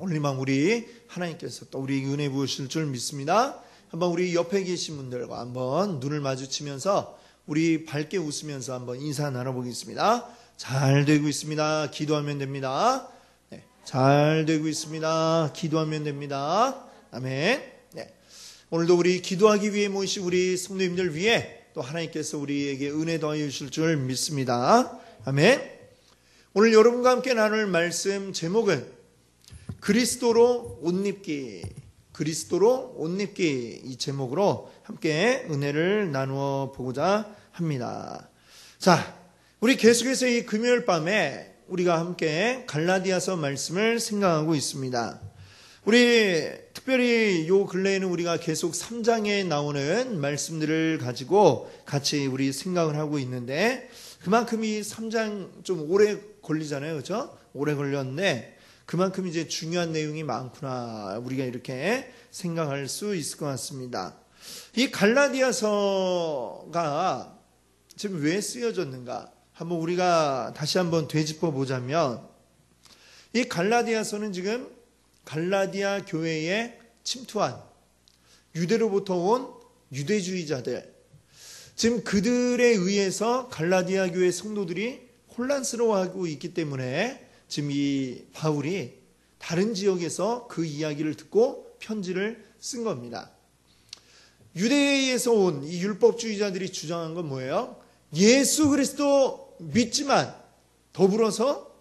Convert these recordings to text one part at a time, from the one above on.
오늘만 우리 하나님께서 또 우리 은혜 부으실 줄 믿습니다. 한번 우리 옆에 계신 분들과 한번 눈을 마주치면서 우리 밝게 웃으면서 한번 인사 나눠보겠습니다. 잘 되고 있습니다. 기도하면 됩니다. 네, 잘 되고 있습니다. 기도하면 됩니다. 아멘. 네, 오늘도 우리 기도하기 위해 모이신 우리 성도님들 위해 또 하나님께서 우리에게 은혜 더하여 주실 줄 믿습니다. 아멘. 오늘 여러분과 함께 나눌 말씀 제목은 그리스도로 옷 입기, 그리스도로 옷 입기, 이 제목으로 함께 은혜를 나누어 보고자 합니다. 자, 우리 계속해서 이 금요일 밤에 우리가 함께 갈라디아서 말씀을 생각하고 있습니다. 우리 특별히 요 근래에는 우리가 계속 3장에 나오는 말씀들을 가지고 같이 우리 생각을 하고 있는데, 그만큼 이 3장 좀 오래 걸리잖아요. 그렇죠? 오래 걸렸는데 그만큼 이제 중요한 내용이 많구나, 우리가 이렇게 생각할 수 있을 것 같습니다. 이 갈라디아서가 지금 왜 쓰여졌는가 한번 우리가 다시 한번 되짚어 보자면, 이 갈라디아서는 지금 갈라디아 교회에 침투한 유대로부터 온 유대주의자들, 지금 그들에 의해서 갈라디아 교회 성도들이 혼란스러워하고 있기 때문에 지금 이 바울이 다른 지역에서 그 이야기를 듣고 편지를 쓴 겁니다. 유대에서 온 이 율법주의자들이 주장한 건 뭐예요? 예수 그리스도 믿지만 더불어서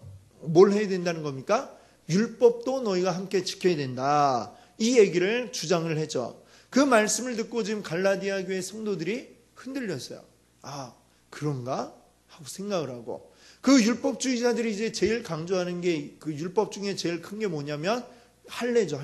뭘 해야 된다는 겁니까? 율법도 너희가 함께 지켜야 된다, 이 얘기를 주장을 했죠. 그 말씀을 듣고 지금 갈라디아 교회 성도들이 흔들렸어요. 아, 그런가? 하고 생각을 하고, 그 율법주의자들이 이제 제일 강조하는 게, 그 율법 중에 제일 큰 게 뭐냐면 할례죠.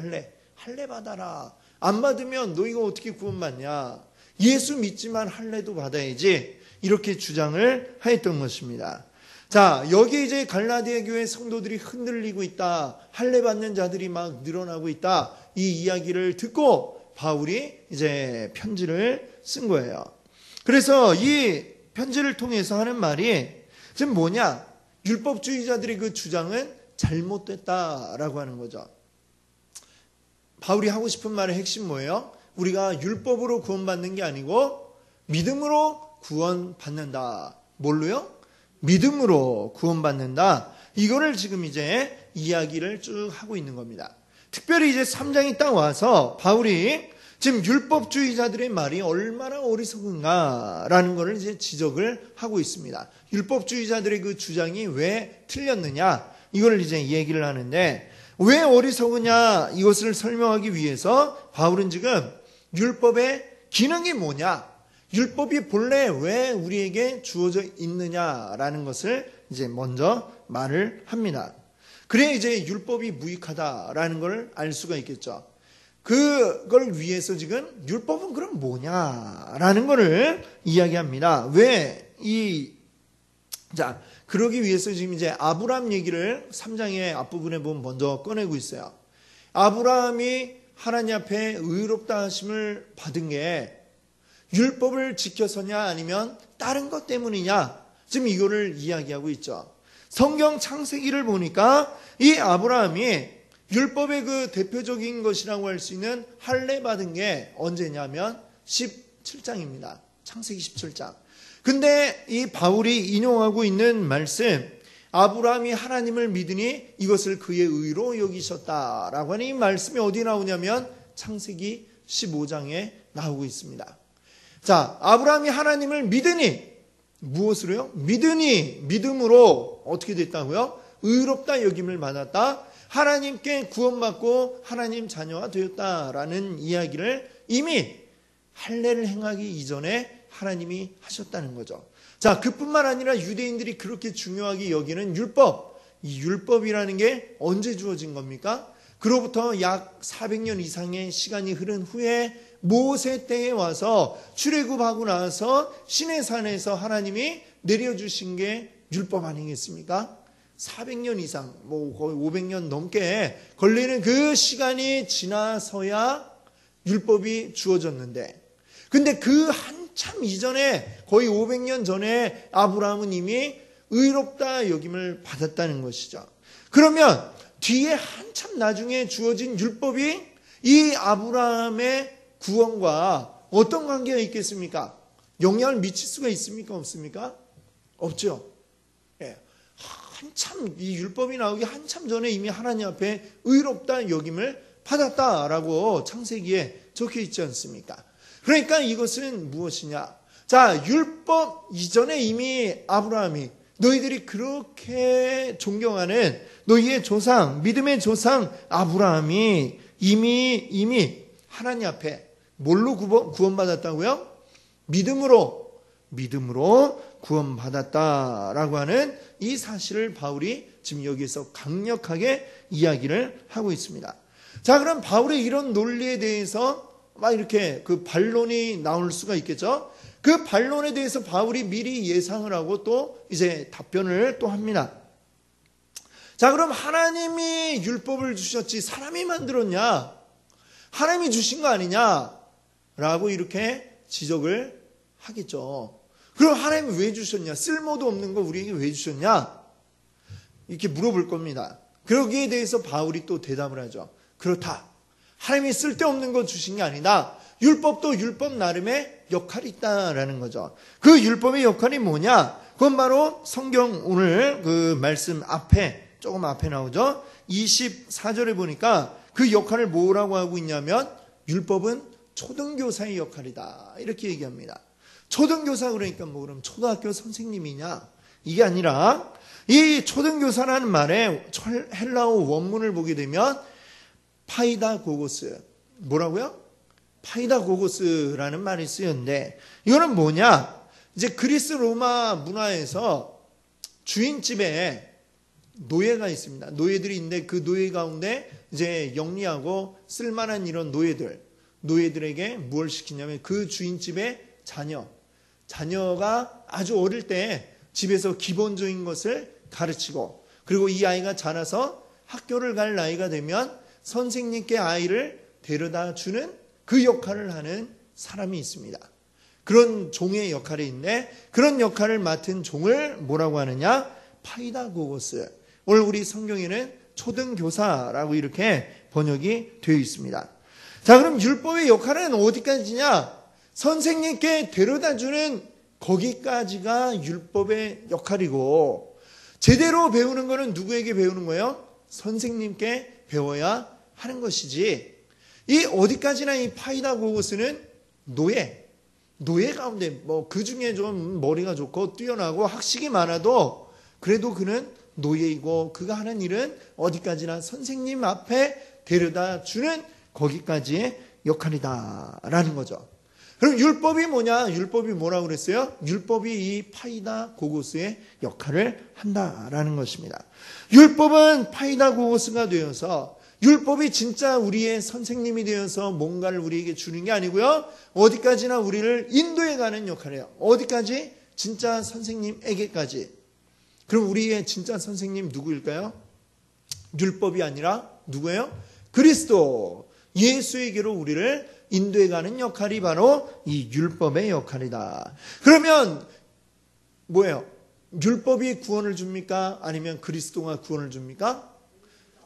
할례 받아라. 안 받으면 너희가 어떻게 구원받냐, 예수 믿지만 할례도 받아야지, 이렇게 주장을 하였던 것입니다. 자, 여기 이제 갈라디아 교회 성도들이 흔들리고 있다, 할례 받는 자들이 막 늘어나고 있다, 이 이야기를 듣고 바울이 이제 편지를 쓴 거예요. 그래서 이 편지를 통해서 하는 말이 지금 뭐냐? 율법주의자들의 그 주장은 잘못됐다라고 하는 거죠. 바울이 하고 싶은 말의 핵심 뭐예요? 우리가 율법으로 구원받는 게 아니고 믿음으로 구원받는다. 뭘로요? 믿음으로 구원받는다. 이거를 지금 이제 이야기를 쭉 하고 있는 겁니다. 특별히 이제 3장이 딱 와서 바울이 지금 율법주의자들의 말이 얼마나 어리석은가라는 것을 이제 지적을 하고 있습니다. 율법주의자들의 그 주장이 왜 틀렸느냐, 이걸 이제 얘기를 하는데, 왜 어리석으냐, 이것을 설명하기 위해서 바울은 지금 율법의 기능이 뭐냐, 율법이 본래 왜 우리에게 주어져 있느냐라는 것을 이제 먼저 말을 합니다. 그래야 이제 율법이 무익하다라는 걸 알 수가 있겠죠. 그걸 위해서 지금 율법은 그럼 뭐냐라는 거를 이야기합니다. 자, 그러기 위해서 지금 이제 아브라함 얘기를 3장의 앞부분에 보면 먼저 꺼내고 있어요. 아브라함이 하나님 앞에 의롭다 하심을 받은 게 율법을 지켜서냐 아니면 다른 것 때문이냐, 지금 이거를 이야기하고 있죠. 성경 창세기를 보니까 이 아브라함이 율법의 그 대표적인 것이라고 할 수 있는 할례 받은 게 언제냐면 17장입니다. 창세기 17장. 근데 이 바울이 인용하고 있는 말씀, 아브라함이 하나님을 믿으니 이것을 그의 의로 여기셨다라고 하는 이 말씀이 어디 나오냐면 창세기 15장에 나오고 있습니다. 자, 아브라함이 하나님을 믿으니, 무엇으로요? 믿으니, 믿음으로 어떻게 됐다고요? 의롭다 여김을 받았다, 하나님께 구원받고 하나님 자녀가 되었다라는 이야기를 이미 할례를 행하기 이전에 하나님이 하셨다는 거죠. 자, 그뿐만 아니라 유대인들이 그렇게 중요하게 여기는 율법, 이 율법이라는 게 언제 주어진 겁니까? 그로부터 약 400년 이상의 시간이 흐른 후에 모세 때에 와서 출애굽하고 나서 시내산에서 하나님이 내려주신 게 율법 아니겠습니까? 400년 이상, 거의 500년 넘게 걸리는 그 시간이 지나서야 율법이 주어졌는데, 근데 그 한참 이전에, 거의 500년 전에 아브라함은 이미 의롭다 여김을 받았다는 것이죠. 그러면 뒤에 한참 나중에 주어진 율법이 이 아브라함의 구원과 어떤 관계가 있겠습니까? 영향을 미칠 수가 있습니까? 없습니까? 없죠. 예. 한참 이 율법이 나오기 한참 전에 이미 하나님 앞에 의롭다 여김을 받았다라고 창세기에 적혀 있지 않습니까? 그러니까 이것은 무엇이냐? 자, 율법 이전에 이미 아브라함이 너희들이 그렇게 존경하는 너희의 조상, 믿음의 조상 아브라함이 이미 하나님 앞에 뭘로 구원받았다고요? 믿음으로 구원받았다라고 하는 이 사실을 바울이 지금 여기서 강력하게 이야기를 하고 있습니다. 자, 그럼 바울의 이런 논리에 대해서 막 이렇게 그 반론이 나올 수가 있겠죠? 그 반론에 대해서 바울이 미리 예상을 하고 또 이제 답변을 또 합니다. 자, 그럼 하나님이 율법을 주셨지 사람이 만들었냐? 하나님이 주신 거 아니냐? 라고 이렇게 지적을 하겠죠. 그럼 하나님이 왜 주셨냐? 쓸모도 없는 거 우리에게 왜 주셨냐? 이렇게 물어볼 겁니다. 그러기에 대해서 바울이 또 대답을 하죠. 그렇다. 하나님이 쓸데없는 거 주신 게 아니다. 율법도 율법 나름의 역할이 있다라는 거죠. 그 율법의 역할이 뭐냐? 그건 바로 성경 오늘 그 말씀 조금 앞에 나오죠. 24절에 보니까 그 역할을 뭐라고 하고 있냐면 율법은 초등교사의 역할이다. 이렇게 얘기합니다. 초등교사 그러니까 뭐 그럼 초등학교 선생님이냐? 이게 아니라 이 초등교사라는 말에 헬라어 원문을 보게 되면 파이다고고스. 뭐라고요? 파이다고고스라는 말이 쓰였는데 이거는 뭐냐? 이제 그리스 로마 문화에서 주인집에 노예가 있습니다. 노예들이 있는데 그 노예 가운데 이제 영리하고 쓸만한 이런 노예들에게 무엇을 시키냐면 그 주인집의 자녀가 아주 어릴 때 집에서 기본적인 것을 가르치고 그리고 이 아이가 자라서 학교를 갈 나이가 되면 선생님께 아이를 데려다 주는 그 역할을 하는 사람이 있습니다. 그런 종의 역할이 있는데 그런 역할을 맡은 종을 뭐라고 하느냐? 파이다고고스. 오늘 우리 성경에는 초등교사라고 이렇게 번역이 되어 있습니다. 자, 그럼 율법의 역할은 어디까지냐? 선생님께 데려다 주는 거기까지가 율법의 역할이고 제대로 배우는 것은 누구에게 배우는 거예요? 선생님께 배워야 하는 것이지 이 어디까지나 이 파이다고고스는 노예 가운데 뭐 그 중에 좀 머리가 좋고 뛰어나고 학식이 많아도 그래도 그는 노예이고 그가 하는 일은 어디까지나 선생님 앞에 데려다 주는 거기까지의 역할이다라는 거죠. 그럼 율법이 뭐냐? 율법이 뭐라고 그랬어요? 율법이 이 파이다고고스의 역할을 한다라는 것입니다. 율법은 파이다고고스가 되어서 율법이 진짜 우리의 선생님이 되어서 뭔가를 우리에게 주는 게 아니고요. 어디까지나 우리를 인도해가는 역할이에요. 어디까지? 진짜 선생님에게까지. 그럼 우리의 진짜 선생님 누구일까요? 율법이 아니라 누구예요? 그리스도. 예수에게로 우리를 인도해가는 역할이 바로 이 율법의 역할이다. 그러면 뭐예요? 율법이 구원을 줍니까? 아니면 그리스도가 구원을 줍니까?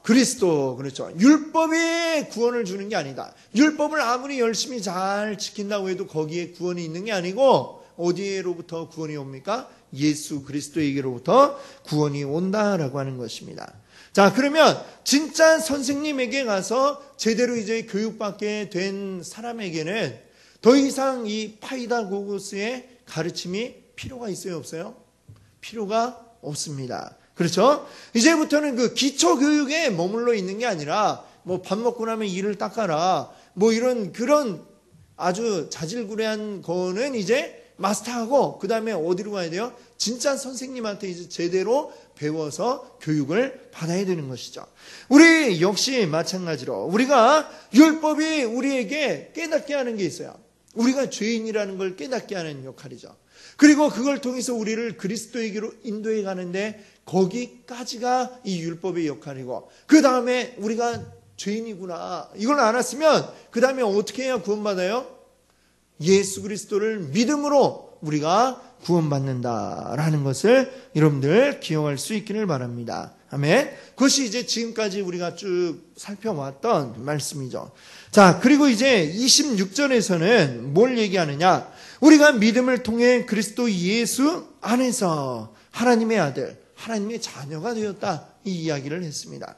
그리스도. 그렇죠. 율법이 구원을 주는 게 아니다. 율법을 아무리 열심히 잘 지킨다고 해도 거기에 구원이 있는 게 아니고 어디로부터 구원이 옵니까? 예수 그리스도에게로부터 구원이 온다라고 하는 것입니다. 자, 그러면 진짜 선생님에게 가서 제대로 이제 교육받게 된 사람에게는 더 이상 이 파이다고고스의 가르침이 필요가 있어요, 없어요? 필요가 없습니다. 그렇죠? 이제부터는 그 기초 교육에 머물러 있는 게 아니라 뭐 밥 먹고 나면 이를 닦아라. 뭐 이런 그런 아주 자질구레한 거는 이제 마스터하고 그 다음에 어디로 가야 돼요? 진짜 선생님한테 이제 제대로 배워서 교육을 받아야 되는 것이죠. 우리 역시 마찬가지로 우리가 율법이 우리에게 깨닫게 하는 게 있어요. 우리가 죄인이라는 걸 깨닫게 하는 역할이죠. 그리고 그걸 통해서 우리를 그리스도에게로 인도해 가는데 거기까지가 이 율법의 역할이고 그 다음에 우리가 죄인이구나 이걸 알았으면 그 다음에 어떻게 해야 구원받아요? 예수 그리스도를 믿음으로 우리가 구원받는다라는 것을 여러분들 기억할 수 있기를 바랍니다. 아멘. 그것이 이제 지금까지 우리가 쭉 살펴왔던 말씀이죠. 자, 그리고 이제 26절에서는 뭘 얘기하느냐? 우리가 믿음을 통해 그리스도 예수 안에서 하나님의 아들, 하나님의 자녀가 되었다. 이 이야기를 했습니다.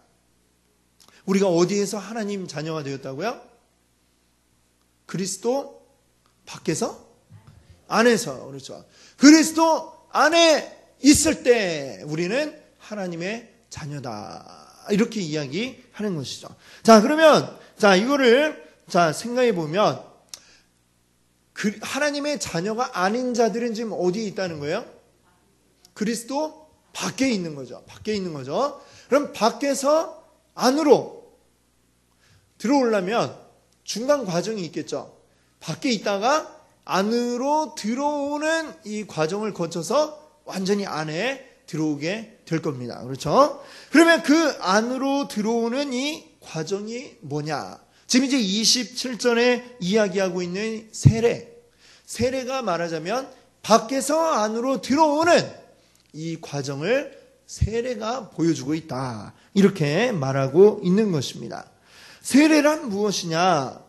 우리가 어디에서 하나님 자녀가 되었다고요? 그리스도 밖에서? 안에서. 그렇죠. 그리스도 안에 있을 때 우리는 하나님의 자녀다. 이렇게 이야기하는 것이죠. 자, 그러면 이거를 생각해 보면 하나님의 자녀가 아닌 자들은 지금 어디에 있다는 거예요? 그리스도 밖에 있는 거죠. 밖에 있는 거죠. 그럼 밖에서 안으로 들어오려면 중간 과정이 있겠죠. 밖에 있다가 안으로 들어오는 이 과정을 거쳐서 완전히 안에 들어오게 될 겁니다. 그렇죠? 그러면 그 안으로 들어오는 이 과정이 뭐냐? 지금 이제 27절에 이야기하고 있는 세례가 말하자면 밖에서 안으로 들어오는 이 과정을 세례가 보여주고 있다. 이렇게 말하고 있는 것입니다. 세례란 무엇이냐?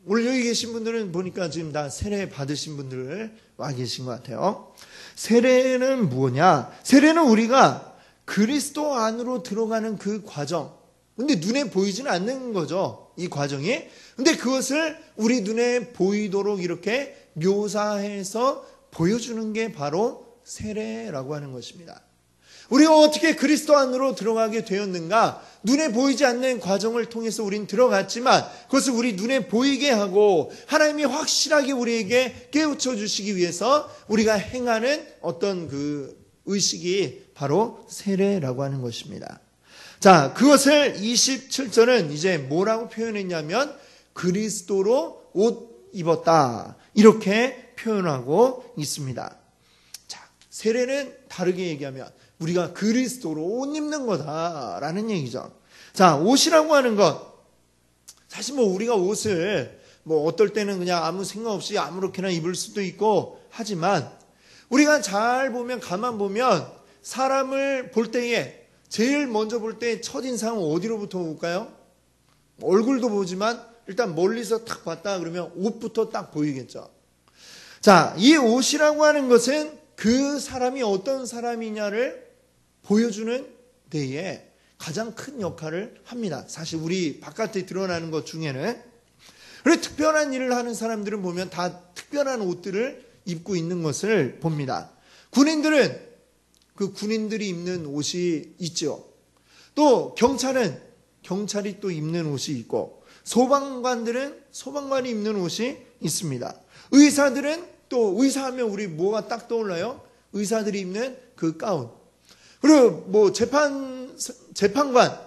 오늘 여기 계신 분들은 보니까 지금 다 세례 받으신 분들 와 계신 것 같아요. 세례는 뭐냐? 세례는 우리가 그리스도 안으로 들어가는 그 과정. 근데 눈에 보이지는 않는 거죠. 이 과정이. 근데 그것을 우리 눈에 보이도록 이렇게 묘사해서 보여주는 게 바로 세례라고 하는 것입니다. 우리가 어떻게 그리스도 안으로 들어가게 되었는가? 눈에 보이지 않는 과정을 통해서 우린 들어갔지만 그것을 우리 눈에 보이게 하고 하나님이 확실하게 우리에게 깨우쳐 주시기 위해서 우리가 행하는 어떤 그 의식이 바로 세례라고 하는 것입니다. 자, 그것을 27절은 이제 뭐라고 표현했냐면 그리스도로 옷 입었다. 이렇게 표현하고 있습니다. 자, 세례는 다르게 얘기하면 우리가 그리스도로 옷 입는 거다라는 얘기죠. 자, 옷이라고 하는 것. 사실 우리가 옷을 어떨 때는 그냥 아무 생각 없이 아무렇게나 입을 수도 있고 하지만 우리가 잘 보면 가만 보면 사람을 볼 때에 제일 먼저 볼 때 첫인상은 어디로부터 볼까요? 얼굴도 보지만 일단 멀리서 딱 봤다 그러면 옷부터 딱 보이겠죠. 자, 이 옷이라고 하는 것은 그 사람이 어떤 사람이냐를 보여주는 데에 가장 큰 역할을 합니다. 사실 우리 바깥에 드러나는 것 중에는. 그리고 특별한 일을 하는 사람들은 보면 다 특별한 옷들을 입고 있는 것을 봅니다. 군인들은 그 군인들이 입는 옷이 있죠. 또 경찰이 또 입는 옷이 있고 소방관들은 소방관이 입는 옷이 있습니다. 의사들은 또 의사하면 우리 뭐가 딱 떠올라요? 의사들이 입는 그 가운. 그리고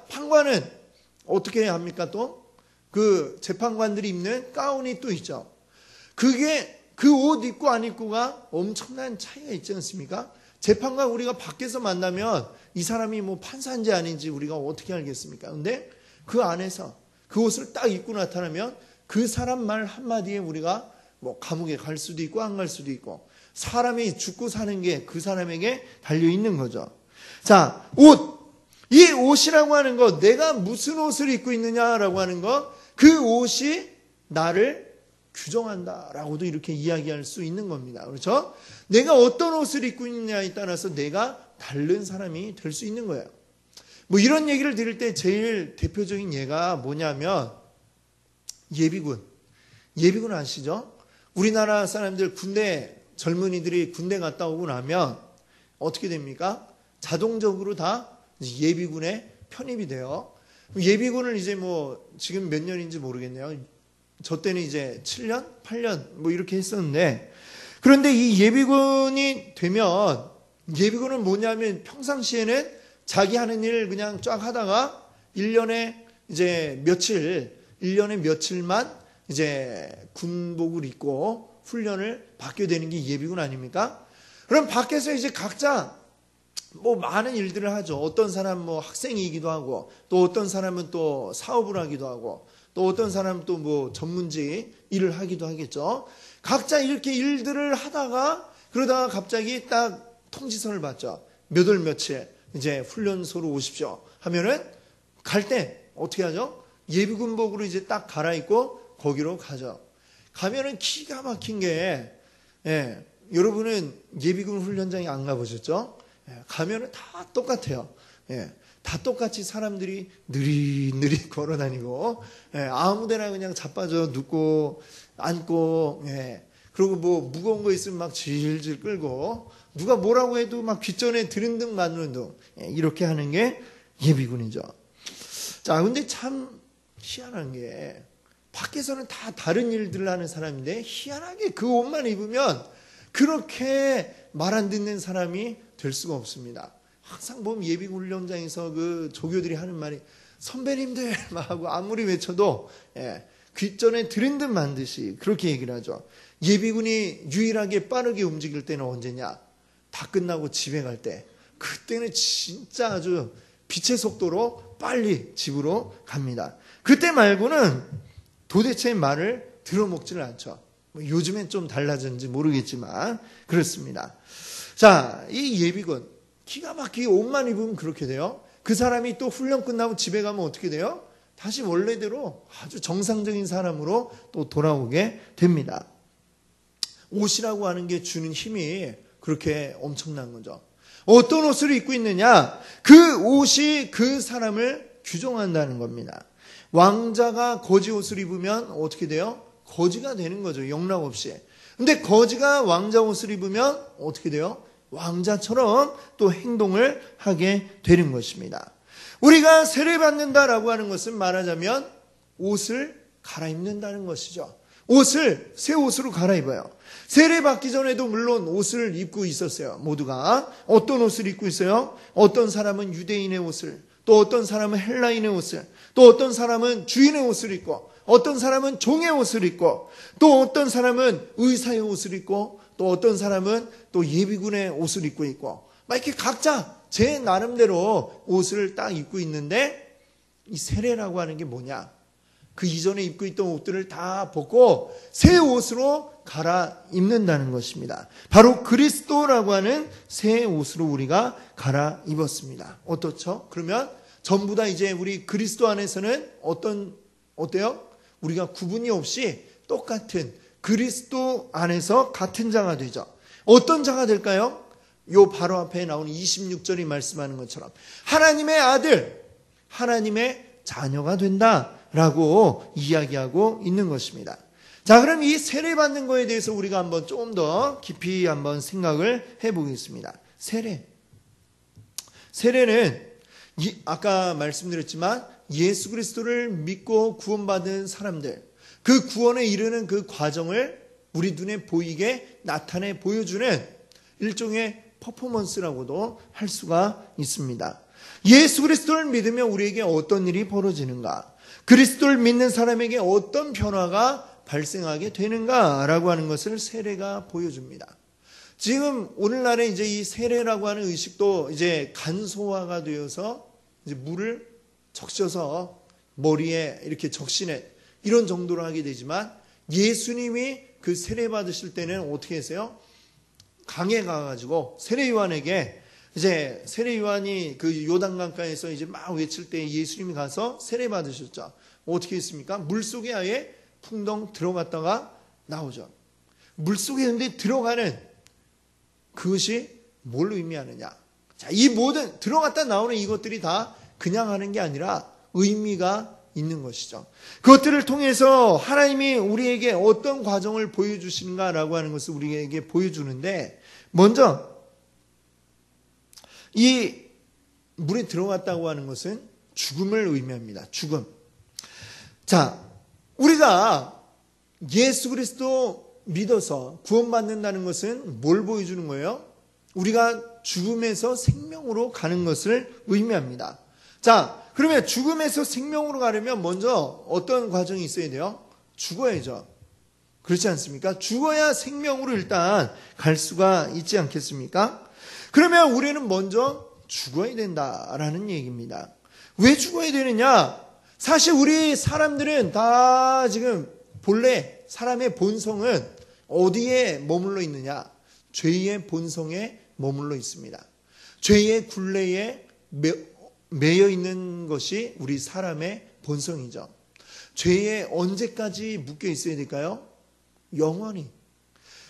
판관은 어떻게 합니까? 또 그 재판관들이 입는 가운이 또 있죠. 그게 그 옷 입고 안 입고가 엄청난 차이가 있지 않습니까? 재판관 우리가 밖에서 만나면 이 사람이 판사인지 아닌지 우리가 어떻게 알겠습니까? 근데 그 안에서 그 옷을 딱 입고 나타나면 그 사람 말 한마디에 우리가 감옥에 갈 수도 있고 안 갈 수도 있고 사람이 죽고 사는 게 그 사람에게 달려있는 거죠. 자, 이 옷이라고 하는 것, 내가 무슨 옷을 입고 있느냐라고 하는 것, 그 옷이 나를 규정한다라고도 이렇게 이야기할 수 있는 겁니다. 그렇죠? 내가 어떤 옷을 입고 있느냐에 따라서 내가 다른 사람이 될 수 있는 거예요. 이런 얘기를 들을 때 제일 대표적인 예가 뭐냐면 예비군 아시죠? 우리나라 사람들 젊은이들이 군대 갔다 오고 나면 어떻게 됩니까? 자동적으로 다 예비군에 편입이 돼요. 예비군을 이제 지금 몇 년인지 모르겠네요. 저 때는 이제 7년, 8년 이렇게 했었는데 그런데 이 예비군이 되면 예비군은 뭐냐면 평상시에는 자기 하는 일 그냥 쫙 하다가 1년에 며칠만 이제 군복을 입고 훈련을 받게 되는 게 예비군 아닙니까? 그럼 밖에서 이제 각자 많은 일들을 하죠. 어떤 사람은 학생이기도 하고, 또 어떤 사람은 또 사업을 하기도 하고, 또 어떤 사람은 또 전문직 일을 하기도 하겠죠. 각자 이렇게 일들을 하다가, 그러다가 갑자기 딱 통지서를 받죠. 몇 월 며칠, 이제 훈련소로 오십시오 하면은 갈 때 어떻게 하죠? 예비군복으로 이제 딱 갈아입고 거기로 가죠. 가면은 기가 막힌 게, 여러분은 예비군 훈련장에 안 가보셨죠? 가면은 다 똑같아요. 다 똑같이 사람들이 느릿느릿 걸어다니고, 아무데나 그냥 자빠져 눕고 앉고, 그리고 뭐 무거운 거 있으면 막 질질 끌고, 누가 뭐라고 해도 막 귓전에 드는 등 마는 등, 이렇게 하는 게 예비군이죠. 자, 근데 참 희한한 게, 밖에서는 다 다른 일들을 하는 사람인데 희한하게 그 옷만 입으면 그렇게 말 안 듣는 사람이 될 수가 없습니다. 항상 보면 예비군 훈련장에서 그 조교들이 하는 말이 선배님들 막 하고 아무리 외쳐도 귓전에 들은 듯 만 듯이 그렇게 얘기를 하죠. 예비군이 유일하게 빠르게 움직일 때는 언제냐? 다 끝나고 집에 갈 때. 그때는 진짜 아주 빛의 속도로 빨리 집으로 갑니다. 그때 말고는 도대체 말을 들어먹지를 않죠. 요즘엔 좀 달라졌는지 모르겠지만 그렇습니다. 자, 이 예비군 기가 막히게 옷만 입으면 그렇게 돼요. 그 사람이 또 훈련 끝나고 집에 가면 어떻게 돼요? 다시 원래대로 아주 정상적인 사람으로 또 돌아오게 됩니다. 옷이라고 하는 게 주는 힘이 그렇게 엄청난 거죠. 어떤 옷을 입고 있느냐? 그 옷이 그 사람을 규정한다는 겁니다. 왕자가 거지 옷을 입으면 어떻게 돼요? 거지가 되는 거죠. 영락 없이. 근데 거지가 왕자 옷을 입으면 어떻게 돼요? 왕자처럼 또 행동을 하게 되는 것입니다. 우리가 세례받는다라고 하는 것은 말하자면 옷을 갈아입는다는 것이죠. 옷을 새 옷으로 갈아입어요. 세례받기 전에도 물론 옷을 입고 있었어요. 모두가. 어떤 옷을 입고 있어요? 어떤 사람은 유대인의 옷을, 또 어떤 사람은 헬라인의 옷을, 또 어떤 사람은 주인의 옷을 입고, 어떤 사람은 종의 옷을 입고, 또 어떤 사람은 의사의 옷을 입고, 또 어떤 사람은 또 예비군의 옷을 입고 있고, 막 이렇게 각자 제 나름대로 옷을 딱 입고 있는데, 이 세례라고 하는 게 뭐냐? 그 이전에 입고 있던 옷들을 다 벗고 새 옷으로 갈아입는다는 것입니다. 바로 그리스도라고 하는 새 옷으로 우리가 갈아입었습니다. 어떻죠? 그러면 전부 다 이제 우리 그리스도 안에서는 어때요? 우리가 구분이 없이 똑같은 그리스도 안에서 같은 자가 되죠. 어떤 자가 될까요? 요 바로 앞에 나오는 26절이 말씀하는 것처럼 하나님의 아들, 하나님의 자녀가 된다라고 이야기하고 있는 것입니다. 자, 그럼 이 세례 받는 거에 대해서 우리가 한번 좀 더 깊이 한번 생각을 해보겠습니다. 세례는 아까 말씀드렸지만 예수 그리스도를 믿고 구원받은 사람들, 그 구원에 이르는 그 과정을 우리 눈에 보이게 나타내 보여주는 일종의 퍼포먼스라고도 할 수가 있습니다. 예수 그리스도를 믿으면 우리에게 어떤 일이 벌어지는가? 그리스도를 믿는 사람에게 어떤 변화가 발생하게 되는가라고 하는 것을 세례가 보여줍니다. 지금 오늘날에 이제 이 세례라고 하는 의식도 이제 간소화가 되어서 이제 물을 적셔서 머리에 이렇게 적시는 이런 정도로 하게 되지만 예수님이 그 세례 받으실 때는 어떻게 했어요? 강에 가가지고 세례 요한에게 이제 세례 요한이 그 요단강가에서 이제 막 외칠 때 예수님이 가서 세례 받으셨죠. 어떻게 했습니까? 물 속에 아예 풍덩 들어갔다가 나오죠. 물 속에 근데 들어가는 그것이 뭘 의미하느냐? 자, 이 모든 들어갔다 나오는 이것들이 다 그냥 하는 게 아니라 의미가 있는 것이죠. 그것들을 통해서 하나님이 우리에게 어떤 과정을 보여주시는가라고 하는 것을 우리에게 보여주는데, 먼저 이 물에 들어갔다고 하는 것은 죽음을 의미합니다. 죽음. 자, 우리가 예수 그리스도 믿어서 구원받는다는 것은 뭘 보여주는 거예요? 우리가 죽음에서 생명으로 가는 것을 의미합니다. 자, 그러면 죽음에서 생명으로 가려면 먼저 어떤 과정이 있어야 돼요? 죽어야죠. 그렇지 않습니까? 죽어야 생명으로 일단 갈 수가 있지 않겠습니까? 그러면 우리는 먼저 죽어야 된다라는 얘기입니다. 왜 죽어야 되느냐? 사실 우리 사람들은 다 지금 본래 사람의 본성은 어디에 머물러 있느냐? 죄의 본성에 머물러 있습니다. 죄의 굴레에 매여 있는 것이 우리 사람의 본성이죠. 죄에 언제까지 묶여 있어야 될까요? 영원히.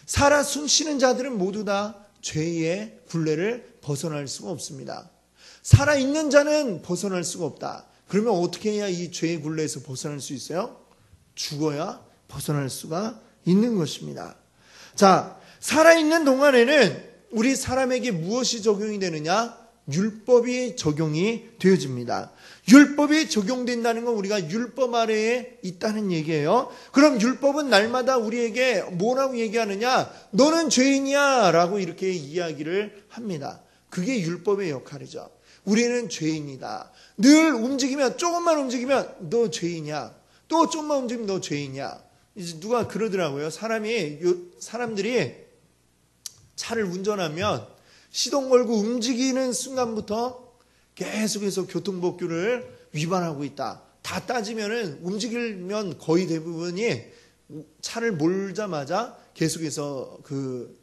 살아 숨쉬는 자들은 모두 다 죄의 굴레를 벗어날 수가 없습니다. 살아있는 자는 벗어날 수가 없다. 그러면 어떻게 해야 이 죄의 굴레에서 벗어날 수 있어요? 죽어야 벗어날 수가 있는 것입니다. 자, 살아있는 동안에는 우리 사람에게 무엇이 적용이 되느냐? 율법이 적용이 되어집니다. 율법이 적용된다는 건 우리가 율법 아래에 있다는 얘기예요. 그럼 율법은 날마다 우리에게 뭐라고 얘기하느냐? 너는 죄인이야 라고 이렇게 이야기를 합니다. 그게 율법의 역할이죠. 우리는 죄인이다. 늘 움직이면, 조금만 움직이면 너 죄인이야. 또 조금만 움직이면 너 죄인이야. 이제 누가 그러더라고요. 사람들이 차를 운전하면 시동 걸고 움직이는 순간부터 계속해서 교통법규를 위반하고 있다. 다 따지면은 움직이면 거의 대부분이 차를 몰자마자 계속해서 그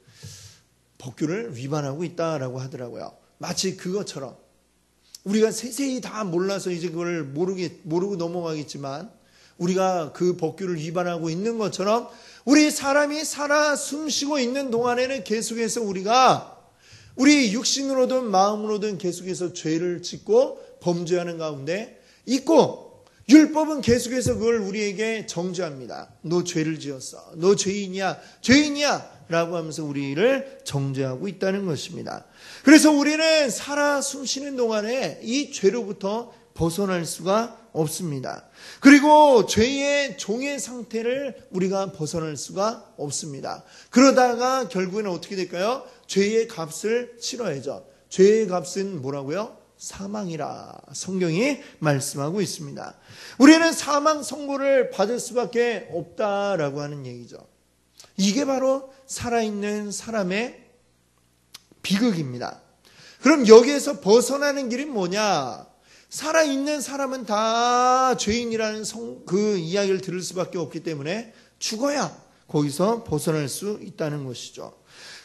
법규를 위반하고 있다라고 하더라고요. 마치 그것처럼 우리가 세세히 다 몰라서 이제 그걸 모르고 넘어가겠지만 우리가 그 법규를 위반하고 있는 것처럼 우리 사람이 살아 숨쉬고 있는 동안에는 계속해서 우리 육신으로든 마음으로든 계속해서 죄를 짓고 범죄하는 가운데 있고 율법은 계속해서 그걸 우리에게 정죄합니다. 너 죄를 지었어. 너 죄인이야. 죄인이야. 라고 하면서 우리를 정죄하고 있다는 것입니다. 그래서 우리는 살아 숨쉬는 동안에 이 죄로부터 벗어날 수가 없습니다. 그리고 죄의 종의 상태를 우리가 벗어날 수가 없습니다. 그러다가 결국에는 어떻게 될까요? 죄의 값을 치러야죠. 죄의 값은 뭐라고요? 사망이라 성경이 말씀하고 있습니다. 우리는 사망 선고를 받을 수밖에 없다라고 하는 얘기죠. 이게 바로 살아있는 사람의 비극입니다. 그럼 여기에서 벗어나는 길이 뭐냐? 살아있는 사람은 다 죄인이라는 그 이야기를 들을 수밖에 없기 때문에 죽어야 거기서 벗어날 수 있다는 것이죠.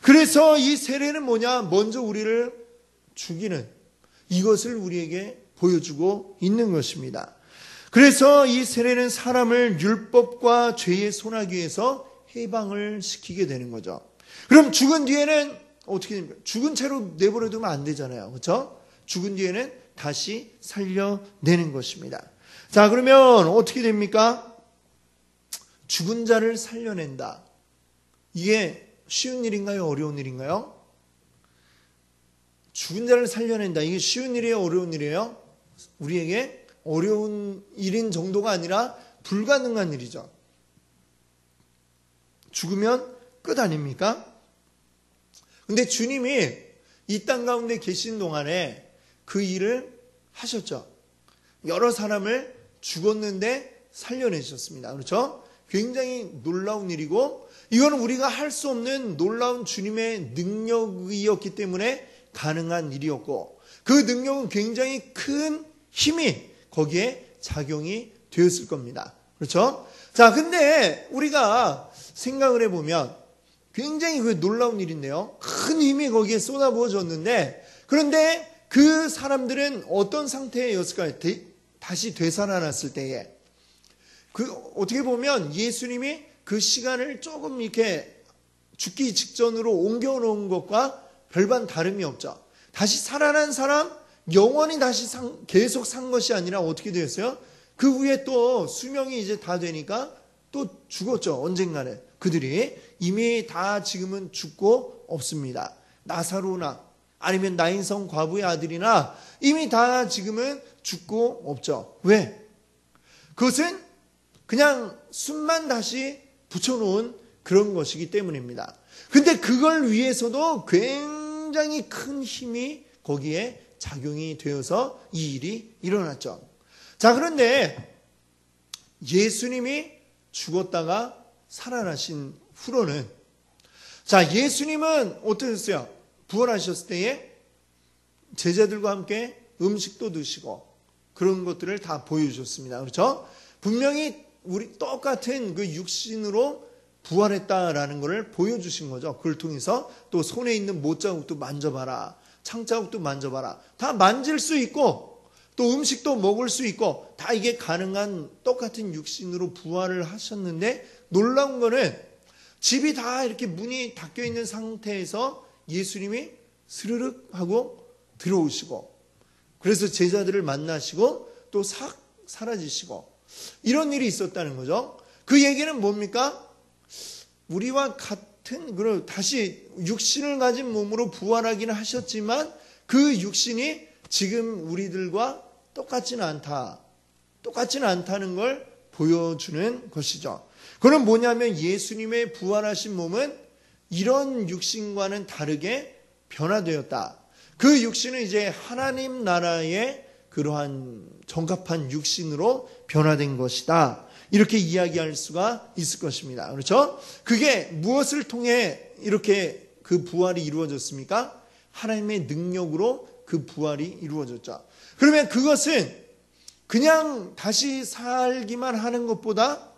그래서 이 세례는 뭐냐? 먼저 우리를 죽이는 이것을 우리에게 보여주고 있는 것입니다. 그래서 이 세례는 사람을 율법과 죄의 소나기에서 해방을 시키게 되는 거죠. 그럼 죽은 뒤에는 어떻게 됩니까? 죽은 채로 내버려두면 안 되잖아요. 그렇죠? 죽은 뒤에는 다시 살려내는 것입니다. 자, 그러면 어떻게 됩니까? 죽은 자를 살려낸다. 이게 쉬운 일인가요? 어려운 일인가요? 죽은 자를 살려낸다. 이게 쉬운 일이에요? 어려운 일이에요? 우리에게 어려운 일인 정도가 아니라 불가능한 일이죠. 죽으면 끝 아닙니까? 근데 주님이 이 땅 가운데 계신 동안에 그 일을 하셨죠. 여러 사람을 죽었는데 살려내셨습니다. 그렇죠? 굉장히 놀라운 일이고 이거는 우리가 할 수 없는 놀라운 주님의 능력이었기 때문에 가능한 일이었고 그 능력은 굉장히 큰 힘이 거기에 작용이 되었을 겁니다. 그렇죠? 자, 근데 우리가 생각을 해보면 굉장히 그 놀라운 일인데요. 큰 힘이 거기에 쏟아부어졌는데 그런데 그 사람들은 어떤 상태였을까요? 다시 되살아났을 때에 어떻게 보면 예수님이 그 시간을 조금 이렇게 죽기 직전으로 옮겨놓은 것과 별반 다름이 없죠. 다시 살아난 사람 영원히 다시 계속 산 것이 아니라 어떻게 되었어요? 그 후에 또 수명이 이제 다 되니까 또 죽었죠. 언젠가는 그들이 이미 다 지금은 죽고 없습니다. 나사로나 아니면 나인성 과부의 아들이나 이미 다 지금은 죽고 없죠. 왜? 그것은 그냥 숨만 다시 붙여놓은 그런 것이기 때문입니다. 근데 그걸 위해서도 굉장히 큰 힘이 거기에 작용이 되어서 이 일이 일어났죠. 자, 그런데 예수님이 죽었다가 살아나신 후로는 자, 예수님은 어떠셨어요? 부활하셨을 때에 제자들과 함께 음식도 드시고 그런 것들을 다 보여주셨습니다. 그렇죠? 분명히 우리 똑같은 그 육신으로 부활했다라는 것을 보여주신 거죠. 그걸 통해서 또 손에 있는 못자국도 만져봐라. 창자국도 만져봐라. 다 만질 수 있고 또 음식도 먹을 수 있고 다 이게 가능한 똑같은 육신으로 부활을 하셨는데 놀라운 거는 집이 다 이렇게 문이 닫혀 있는 상태에서 예수님이 스르륵 하고 들어오시고 그래서 제자들을 만나시고 또 싹 사라지시고 이런 일이 있었다는 거죠. 그 얘기는 뭡니까? 우리와 같은 다시 육신을 가진 몸으로 부활하기는 하셨지만 그 육신이 지금 우리들과 똑같지는 않다는 걸 보여주는 것이죠. 그건 뭐냐면 예수님의 부활하신 몸은 이런 육신과는 다르게 변화되었다. 그 육신은 이제 하나님 나라의 그러한 정갑한 육신으로 변화된 것이다. 이렇게 이야기할 수가 있을 것입니다. 그렇죠? 그게 무엇을 통해 이렇게 그 부활이 이루어졌습니까? 하나님의 능력으로 그 부활이 이루어졌죠. 그러면 그것은 그냥 다시 살기만 하는 것보다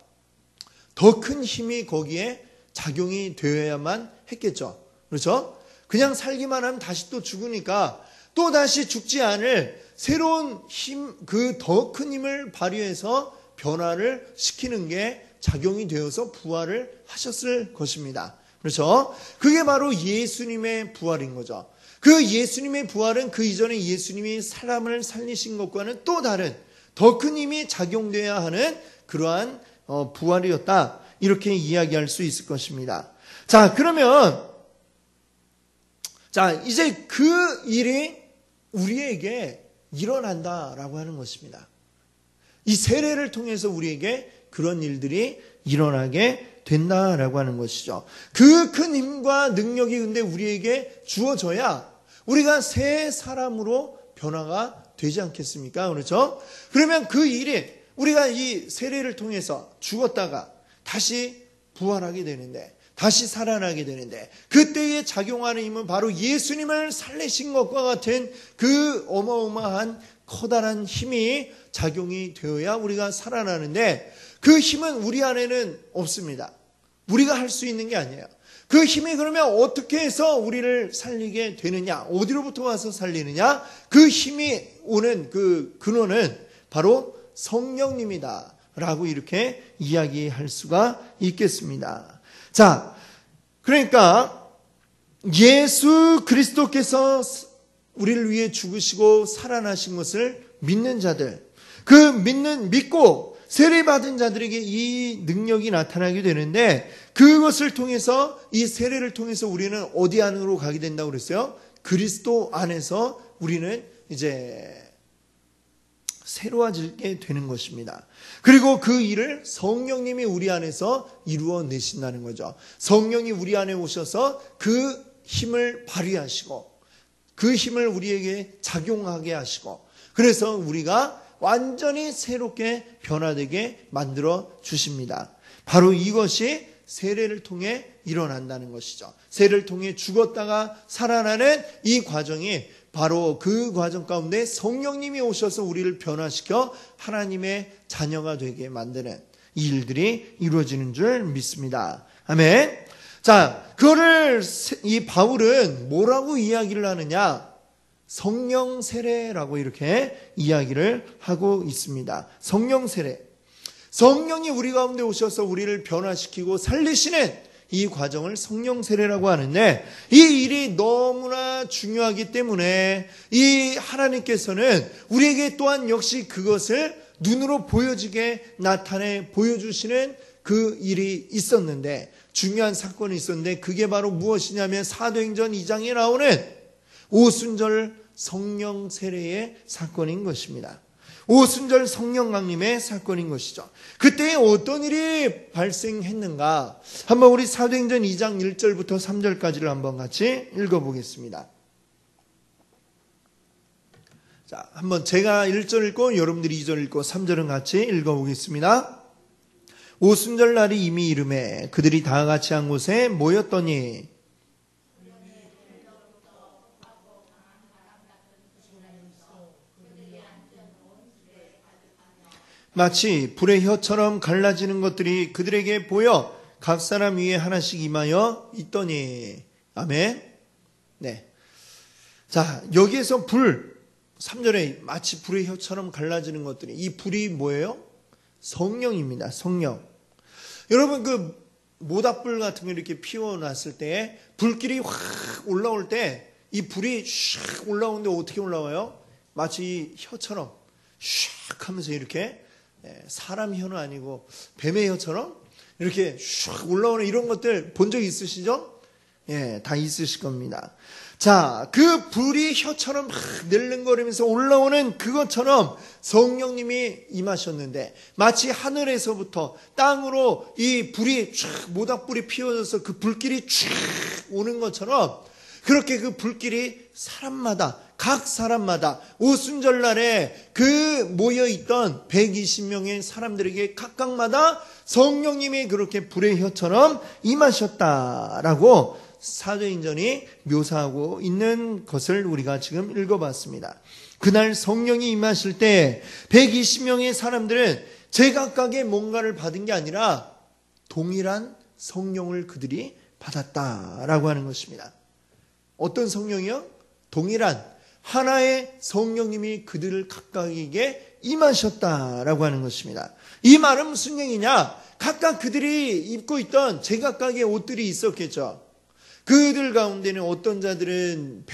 더 큰 힘이 거기에 작용이 되어야만 했겠죠. 그렇죠? 그냥 살기만 하면 다시 또 죽으니까 또 다시 죽지 않을 새로운 힘, 그 더 큰 힘을 발휘해서 변화를 시키는 게 작용이 되어서 부활을 하셨을 것입니다. 그렇죠? 그게 바로 예수님의 부활인 거죠. 그 예수님의 부활은 그 이전에 예수님이 사람을 살리신 것과는 또 다른 더 큰 힘이 작용되어야 하는 그러한 부활이었다. 이렇게 이야기할 수 있을 것입니다. 자, 그러면 이제 그 일이 우리에게 일어난다라고 하는 것입니다. 이 세례를 통해서 우리에게 그런 일들이 일어나게 된다라고 하는 것이죠. 그 큰 힘과 능력이 근데 우리에게 주어져야 우리가 새 사람으로 변화가 되지 않겠습니까? 그렇죠? 그러면 그 일이 우리가 이 세례를 통해서 죽었다가 다시 부활하게 되는데 다시 살아나게 되는데 그때에 작용하는 힘은 바로 예수님을 살리신 것과 같은 그 어마어마한 커다란 힘이 작용이 되어야 우리가 살아나는데 그 힘은 우리 안에는 없습니다. 우리가 할 수 있는 게 아니에요. 그 힘이 그러면 어떻게 해서 우리를 살리게 되느냐? 어디로부터 와서 살리느냐? 그 힘이 오는 그 근원은 바로 성령님이다 라고 이렇게 이야기할 수가 있겠습니다. 자, 그러니까 예수 그리스도께서 우리를 위해 죽으시고 살아나신 것을 믿는 자들, 믿고 세례받은 자들에게 이 능력이 나타나게 되는데 그것을 통해서 이 세례를 통해서 우리는 어디 안으로 가게 된다고 그랬어요? 그리스도 안에서 우리는 이제 새로워지게 되는 것입니다. 그리고 그 일을 성령님이 우리 안에서 이루어내신다는 거죠. 성령이 우리 안에 오셔서 그 힘을 발휘하시고 그 힘을 우리에게 작용하게 하시고 그래서 우리가 완전히 새롭게 변화되게 만들어 주십니다. 바로 이것이 세례를 통해 일어난다는 것이죠. 세례를 통해 죽었다가 살아나는 이 과정이 바로 그 과정 가운데 성령님이 오셔서 우리를 변화시켜 하나님의 자녀가 되게 만드는 이 일들이 이루어지는 줄 믿습니다. 아멘. 자, 그거를 이 바울은 뭐라고 이야기를 하느냐? 성령 세례라고 이렇게 이야기를 하고 있습니다. 성령 세례. 성령이 우리 가운데 오셔서 우리를 변화시키고 살리시는 이 과정을 성령 세례라고 하는데 이 일이 너무나 중요하기 때문에 이 하나님께서는 우리에게 또한 역시 그것을 눈으로 보여지게 나타내 보여주시는 그 일이 있었는데 중요한 사건이 있었는데 그게 바로 무엇이냐면 사도행전 2장에 나오는 오순절 성령 세례의 사건인 것입니다. 오순절 성령 강림의 사건인 것이죠. 그때 어떤 일이 발생했는가? 한번 우리 사도행전 2장 1절부터 3절까지를 한번 같이 읽어보겠습니다. 자, 한번 제가 1절 읽고 여러분들이 2절 읽고 3절은 같이 읽어보겠습니다. 오순절 날이 이미 이르매 그들이 다 같이 한 곳에 모였더니 마치 불의 혀처럼 갈라지는 것들이 그들에게 보여 각 사람 위에 하나씩 임하여 있더니 아멘. 네. 자, 여기에서 불, 3절에 마치 불의 혀처럼 갈라지는 것들이, 이 불이 뭐예요? 성령입니다. 성령. 여러분, 그 모닥불 같은 거 이렇게 피워놨을 때 불길이 확 올라올 때 이 불이 샥 올라오는데 어떻게 올라와요? 마치 혀처럼 샥 하면서 이렇게, 사람 혀는 아니고 뱀의 혀처럼 이렇게 샥 올라오는 이런 것들 본 적 있으시죠? 예, 다 있으실 겁니다. 자, 그 불이 혀처럼 막 ner렁거리면서 올라오는 그것처럼 성령님이 임하셨는데, 마치 하늘에서부터 땅으로 이 불이 쫙, 모닥불이 피워져서 그 불길이 쫙 오는 것처럼, 그렇게 그 불길이 사람마다, 각 사람마다 오순절날에 그 모여있던 120명의 사람들에게 각각마다 성령님이 그렇게 불의 혀처럼 임하셨다라고 사도행전이 묘사하고 있는 것을 우리가 지금 읽어봤습니다. 그날 성령이 임하실 때 120명의 사람들은 제각각의 뭔가를 받은 게 아니라 동일한 성령을 그들이 받았다라고 하는 것입니다. 어떤 성령이요? 동일한 하나의 성령님이 그들을 각각에게 임하셨다라고 하는 것입니다. 이 말은 무슨 얘기냐? 각각 그들이 입고 있던 제각각의 옷들이 있었겠죠. 그들 가운데는 어떤 자들은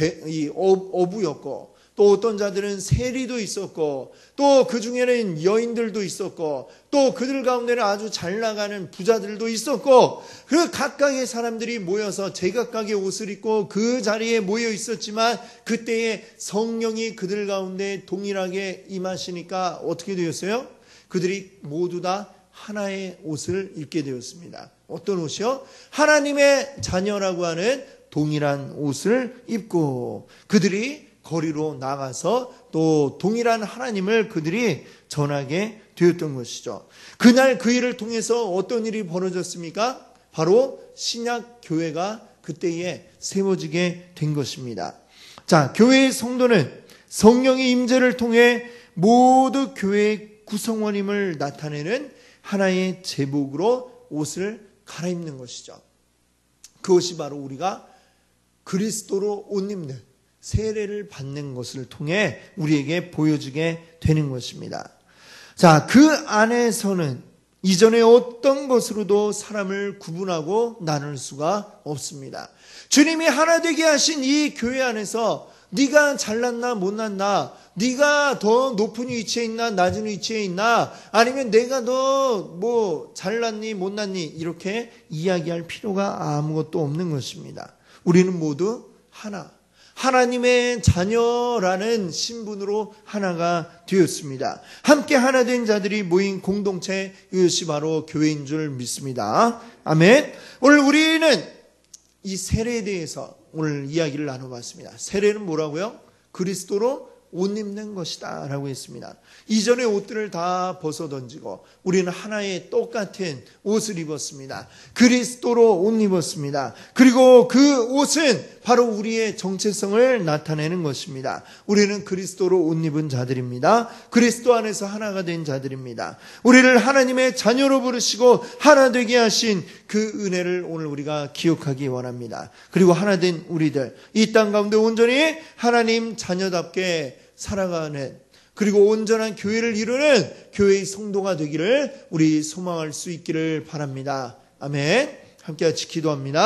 어부였고, 또 어떤 자들은 세리도 있었고, 또 그 중에는 여인들도 있었고, 또 그들 가운데는 아주 잘 나가는 부자들도 있었고, 그 각각의 사람들이 모여서 제각각의 옷을 입고 그 자리에 모여 있었지만, 그때에 성령이 그들 가운데 동일하게 임하시니까 어떻게 되었어요? 그들이 모두 다 하나의 옷을 입게 되었습니다. 어떤 옷이요? 하나님의 자녀라고 하는 동일한 옷을 입고 그들이 거리로 나가서 또 동일한 하나님을 그들이 전하게 되었던 것이죠. 그날 그 일을 통해서 어떤 일이 벌어졌습니까? 바로 신약 교회가 그때에 세워지게 된 것입니다. 자, 교회의 성도는 성령의 임재를 통해 모두 교회의 구성원임을 나타내는 하나의 제복으로 옷을 갈아입는 것이죠. 그것이 바로 우리가 그리스도로 옷 입는 세례를 받는 것을 통해 우리에게 보여지게 되는 것입니다. 자, 그 안에서는 이전에 어떤 것으로도 사람을 구분하고 나눌 수가 없습니다. 주님이 하나 되게 하신 이 교회 안에서 네가 잘났나 못났나, 네가 더 높은 위치에 있나 낮은 위치에 있나, 아니면 내가 더 뭐 잘났니 못났니 이렇게 이야기할 필요가 아무것도 없는 것입니다. 우리는 모두 하나, 하나님의 자녀라는 신분으로 하나가 되었습니다. 함께 하나 된 자들이 모인 공동체, 이것이 바로 교회인 줄 믿습니다. 아멘. 오늘 우리는 이 세례에 대해서 오늘 이야기를 나눠봤습니다. 세례는 뭐라고요? 그리스도로 옷 입는 것이다 라고 했습니다. 이전의 옷들을 다 벗어던지고 우리는 하나의 똑같은 옷을 입었습니다. 그리스도로 옷 입었습니다. 그리고 그 옷은 바로 우리의 정체성을 나타내는 것입니다. 우리는 그리스도로 옷 입은 자들입니다. 그리스도 안에서 하나가 된 자들입니다. 우리를 하나님의 자녀로 부르시고 하나 되게 하신 그 은혜를 오늘 우리가 기억하기 원합니다. 그리고 하나 된 우리들, 이 땅 가운데 온전히 하나님 자녀답게 살아가는, 그리고 온전한 교회를 이루는 교회의 성도가 되기를 우리 소망할 수 있기를 바랍니다. 아멘. 함께 같이 기도합니다.